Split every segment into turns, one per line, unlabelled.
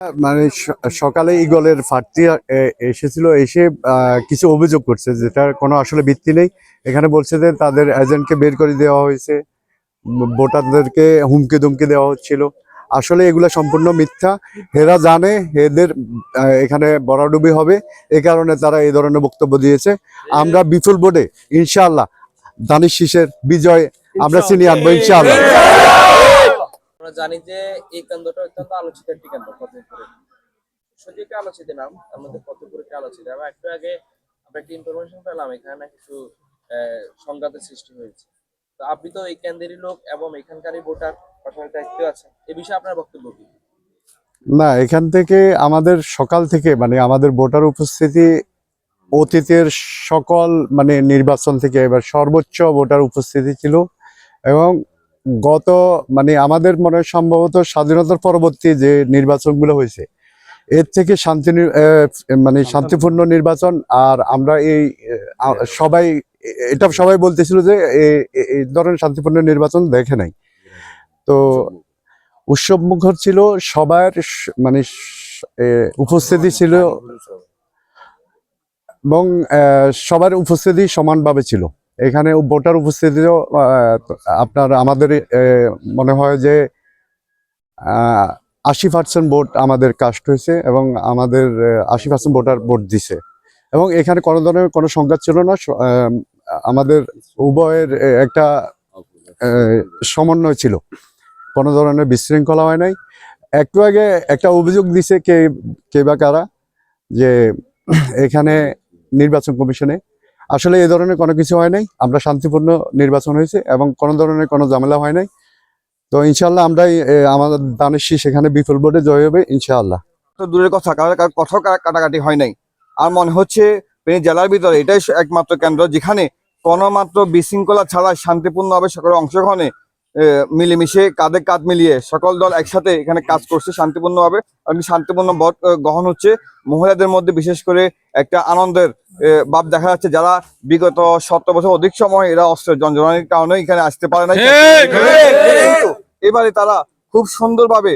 মানে সকালে ঈগলের প্রার্থী এসেছিল, এসে কিছু অভিযোগ করছে যেটার কোনো আসলে ভিত্তি নেই। এখানে বলছে যে তাদের এজেন্টকে বের করে দেওয়া হয়েছে, ভোটারদেরকে হুমকি ধুমকি দেওয়া হচ্ছিল। আসলে এগুলো সম্পূর্ণ মিথ্যা। এরা জানে এদের এখানে ভরাডুবি হবে, এই কারণে তারা এই ধরনের বক্তব্য দিয়েছে। আমরা বিপুল ভোটে ইনশাআল্লাহ দানিশ শীষের বিজয় আমরা ছিনিয়ে আনবো ইনশাআল্লাহ।
আমরা জানি যে এই কেন্দ্রটা অত্যন্ত আলোচিত একটি কেন্দ্র ফতেপুরে। সত্যি আলোচিত নাম, তার মধ্যে ফতেপুরে আলোচিত। এবং একটু আগে আমরা একটা ইনফরমেশন পেলাম এখানে না কিছু সংঘাতের সৃষ্টি হয়েছে। তো আপনি তো এই কেন্দ্রেরই লোক এবং এখানকারই ভোটার, পাশাপাশি দায়িত্ব আছে, এই বিষয়ে আপনার বক্তব্য কি?
না, এখান থেকে আমাদের সকাল থেকে মানে আমাদের ভোটার উপস্থিতি অতীতের সকল মানে নির্বাচন থেকে এবার সর্বোচ্চ ভোটার উপস্থিতি ছিল। এবং গত মানে আমাদের মনে হয় সম্ভবত স্বাধীনতার পরবর্তী যে নির্বাচনগুলো হয়েছে এর থেকে মানে শান্তিপূর্ণ নির্বাচন। আর আমরা এই সবাই এটা সবাই বলতেছিল যে এই ধরনের শান্তিপূর্ণ নির্বাচন দেখে নাই। তো উৎসব মুখর ছিল, সবার মানে উপস্থিতি ছিল এবং সবার উপস্থিতি সমানভাবে ছিল। এখানে ভোটার উপস্থিতিও আপনার আমাদের মনে হয় যে 80% ভোট আমাদের কাস্ট হয়েছে এবং আমাদের 80% ভোটার ভোট দিছে। এবং এখানে কোনো ধরনের কোনো সংঘাত ছিল না। আমাদের উভয়ের একটা সমন্বয় ছিল, কোনো ধরনের বিশৃঙ্খলা হয় নাই। একটু আগে একটা অভিযোগ দিছে কে বা কারা যে এখানে নির্বাচন কমিশনে আসলে এই ধরনের কোনো কিছু হয় নাই। আমরা শান্তিপূর্ণ নির্বাচন হয়েছে এবং কোনো ধরনের কোনো ঝামেলা হয় নাই। তো ইনশাআল্লাহ আমরা আমাদের দানিশ শীষ সেখানে বিপুল ভোটে জয় হবে ইনশাআল্লাহ।
তো দূরের কথা, কোথাও কাটাকাটি হয় নাই। আর মনে হচ্ছে ফেনী জেলার ভিতরে এটাই একমাত্র কেন্দ্র যেখানে কোনো মাত্র বিশৃঙ্খলা ছাড়া শান্তিপূর্ণভাবে সকলের অংশগ্রহণে মিলেমিশে কাঁধে কাঁধ মিলিয়ে সকল দল একসাথে এখানে কাজ করছে শান্তিপূর্ণভাবে। এবং শান্তিপূর্ণ ভোট গ্রহণ হচ্ছে। মহিলাদের মধ্যে বিশেষ করে একটা আনন্দের ভাব দেখা যাচ্ছে, যারা বিগত 17 বছর অধিক সময় এরা অস্ত্রের জনজনের কারণে এখানে আসতে পারে না। এবারে তারা খুব সুন্দরভাবে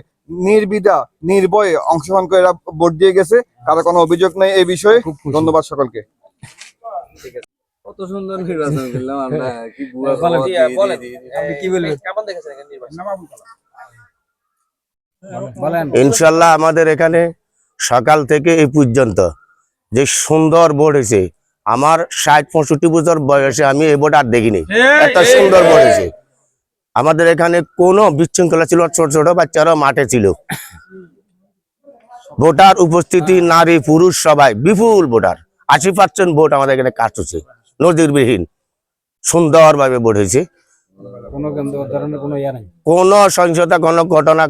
নির্বিধা নির্ভয়ে অংশগ্রহণ করে এরা ভোট দিয়ে গেছে। কারো কোনো অভিযোগ নেই এই বিষয়ে। ধন্যবাদ সকলকে।
কত সুন্দর নির্বাচন করলাম আমরা। কি
কি বলবেন, কেমন দেখেছেন এখানে নির্বাচন?
ইনশাল্লাহ আমাদের এখানে সকাল থেকে এই পর্যন্ত যে সুন্দর ভোট হয়েছে, আমার 60-65 বছর বয়সে আমি এই ভোট আর দেখিনি। এত সুন্দর ভোট হয়েছে। আমাদের এখানে কোনো বিশৃঙ্খলা ছিল, ছোট ছোট বাচ্চারা মাঠে ছিল। ভোটার উপস্থিতি নারী পুরুষ সবাই বিপুল ভোটার। 80% ভোট আমাদের এখানে কাস্ট হচ্ছে, নজিরবিহীন সুন্দরভাবে ভোট হয়েছে। কোনো সহিংসতা কোনো ঘটনা